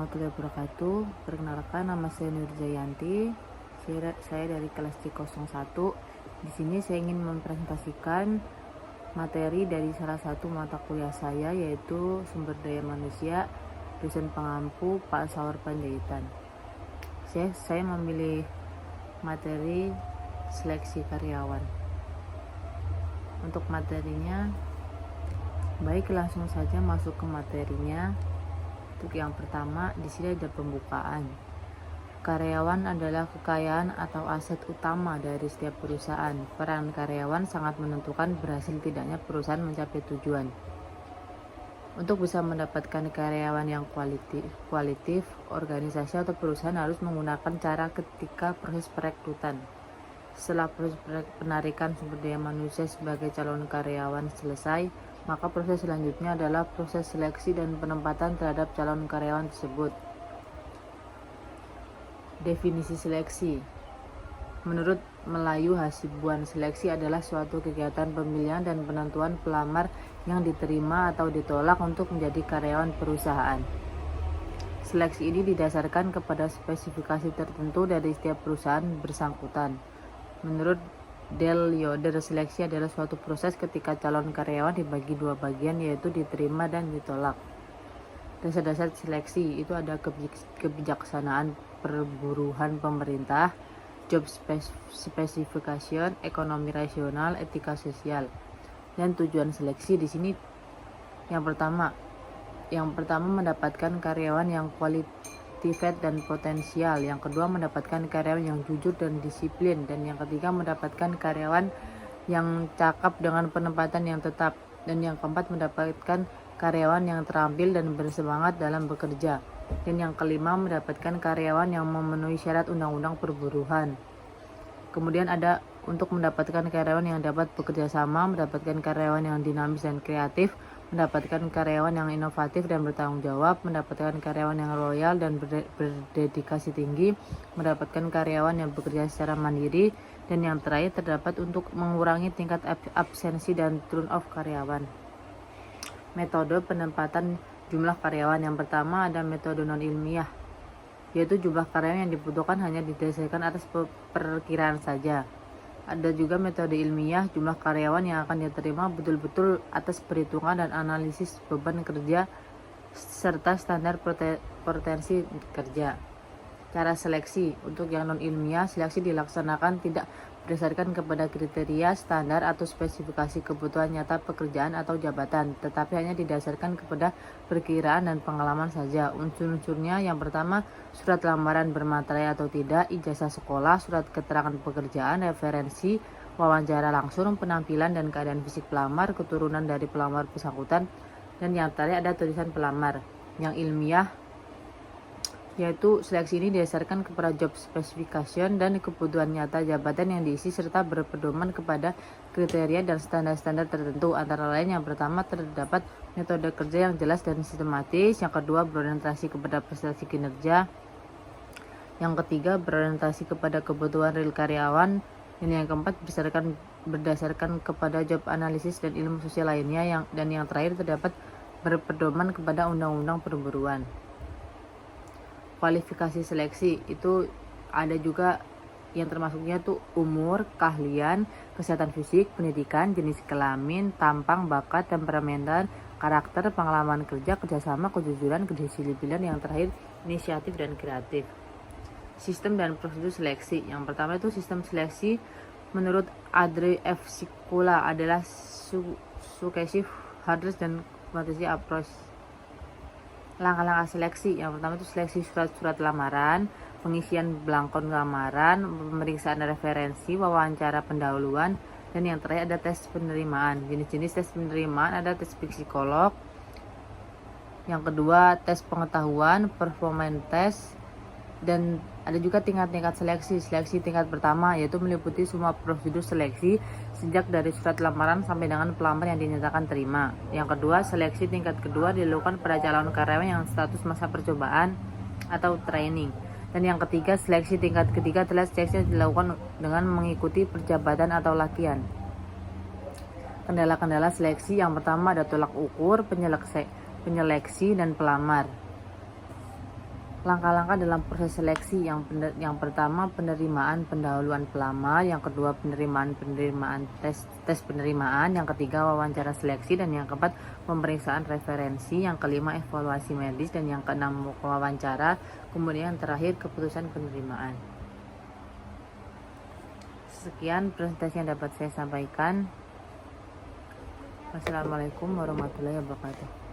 warahmatullahi wabarakatuh. Perkenalkan, nama saya Nur Jayanti. Saya dari kelas C01. Di sini saya ingin mempresentasikan materi dari salah satu mata kuliah saya, yaitu Sumber Daya Manusia, dosen pengampu Pak Saur Panjaitan. Saya memilih materi seleksi karyawan. Untuk materinya, baik langsung saja masuk ke materinya. Untuk yang pertama, di sini ada pembukaan. Karyawan adalah kekayaan atau aset utama dari setiap perusahaan. Peran karyawan sangat menentukan berhasil tidaknya perusahaan mencapai tujuan. Untuk bisa mendapatkan karyawan yang kualitif, organisasi atau perusahaan harus menggunakan cara ketika proses perekrutan. Setelah proses penarikan sumber daya manusia sebagai calon karyawan selesai, maka proses selanjutnya adalah proses seleksi dan penempatan terhadap calon karyawan tersebut. Definisi seleksi. Menurut Melayu, hasibuan seleksi adalah suatu kegiatan pemilihan dan penentuan pelamar yang diterima atau ditolak untuk menjadi karyawan perusahaan. Seleksi ini didasarkan kepada spesifikasi tertentu dari setiap perusahaan bersangkutan. Menurut Del Yoder, seleksi adalah suatu proses ketika calon karyawan dibagi dua bagian, yaitu diterima dan ditolak. Dasar-dasar seleksi itu ada kebijaksanaan perburuhan pemerintah, job specification, ekonomi rasional, etika sosial, dan tujuan seleksi di sini yang pertama mendapatkan karyawan yang qualified dan potensial, yang kedua mendapatkan karyawan yang jujur dan disiplin, dan yang ketiga mendapatkan karyawan yang cakap dengan penempatan yang tetap, dan yang keempat mendapatkan karyawan yang terampil dan bersemangat dalam bekerja, dan yang kelima mendapatkan karyawan yang memenuhi syarat undang-undang perburuhan. Kemudian ada untuk mendapatkan karyawan yang dapat bekerja sama, mendapatkan karyawan yang dinamis dan kreatif, mendapatkan karyawan yang inovatif dan bertanggung jawab, mendapatkan karyawan yang loyal dan berdedikasi tinggi, mendapatkan karyawan yang bekerja secara mandiri, dan yang terakhir terdapat untuk mengurangi tingkat absensi dan turnover karyawan. Metode penempatan jumlah karyawan. Yang pertama ada metode non-ilmiah, yaitu jumlah karyawan yang dibutuhkan hanya didasarkan atas perkiraan saja. Ada juga metode ilmiah, jumlah karyawan yang akan diterima betul-betul atas perhitungan dan analisis beban kerja serta standar potensi kerja. Cara seleksi. Untuk yang non-ilmiah, seleksi dilaksanakan tidak berdasarkan kepada kriteria, standar, atau spesifikasi kebutuhan nyata pekerjaan atau jabatan, tetapi hanya didasarkan kepada perkiraan dan pengalaman saja. Unsur-unsurnya yang pertama, surat lamaran bermaterai atau tidak, ijazah sekolah, surat keterangan pekerjaan, referensi, wawancara langsung, penampilan dan keadaan fisik pelamar, keturunan dari pelamar bersangkutan, dan yang terakhir ada tulisan pelamar. Yang ilmiah, yaitu seleksi ini didasarkan kepada job specification dan kebutuhan nyata jabatan yang diisi serta berpedoman kepada kriteria dan standar-standar tertentu. Antara lain, yang pertama terdapat metode kerja yang jelas dan sistematis, yang kedua berorientasi kepada prestasi kinerja, yang ketiga berorientasi kepada kebutuhan real karyawan, dan yang keempat berdasarkan kepada job analisis dan ilmu sosial lainnya, dan yang terakhir terdapat berpedoman kepada undang-undang perburuan. Kualifikasi seleksi itu ada juga yang termasuknya tuh umur, keahlian, kesehatan fisik, pendidikan, jenis kelamin, tampang, bakat, temperamental, karakter, pengalaman kerja, kerjasama, kejujuran, kedisiplinan, yang terakhir inisiatif dan kreatif. Sistem dan prosedur seleksi. Yang pertama itu sistem seleksi menurut Andre F. Sikula adalah successive, hardness, dan quantitative approach. Langkah-langkah seleksi. Yang pertama itu seleksi surat-surat lamaran, pengisian belangkon lamaran, pemeriksaan referensi, wawancara pendahuluan, dan yang terakhir ada tes penerimaan. Jenis-jenis tes penerimaan ada tes psikolog, yang kedua tes pengetahuan, performance test, dan ada juga tingkat-tingkat seleksi. Seleksi tingkat pertama yaitu meliputi semua prosedur seleksi sejak dari surat lamaran sampai dengan pelamar yang dinyatakan terima. Yang kedua, seleksi tingkat kedua dilakukan pada calon karyawan yang status masa percobaan atau training. Dan yang ketiga, seleksi tingkat ketiga adalah seleksi yang dilakukan dengan mengikuti perjabatan atau latihan. Kendala-kendala seleksi. Yang pertama ada tolak ukur, penyeleksi dan pelamar. langkah-langkah dalam proses seleksi. Yang pertama, penerimaan pendahuluan pelamar. Yang kedua, penerimaan tes penerimaan. Yang ketiga, wawancara seleksi. Dan yang keempat, pemeriksaan referensi. Yang kelima, evaluasi medis. Dan yang keenam, wawancara. Kemudian yang terakhir, keputusan penerimaan. Sekian presentasi yang dapat saya sampaikan. Wassalamualaikum warahmatullahi wabarakatuh.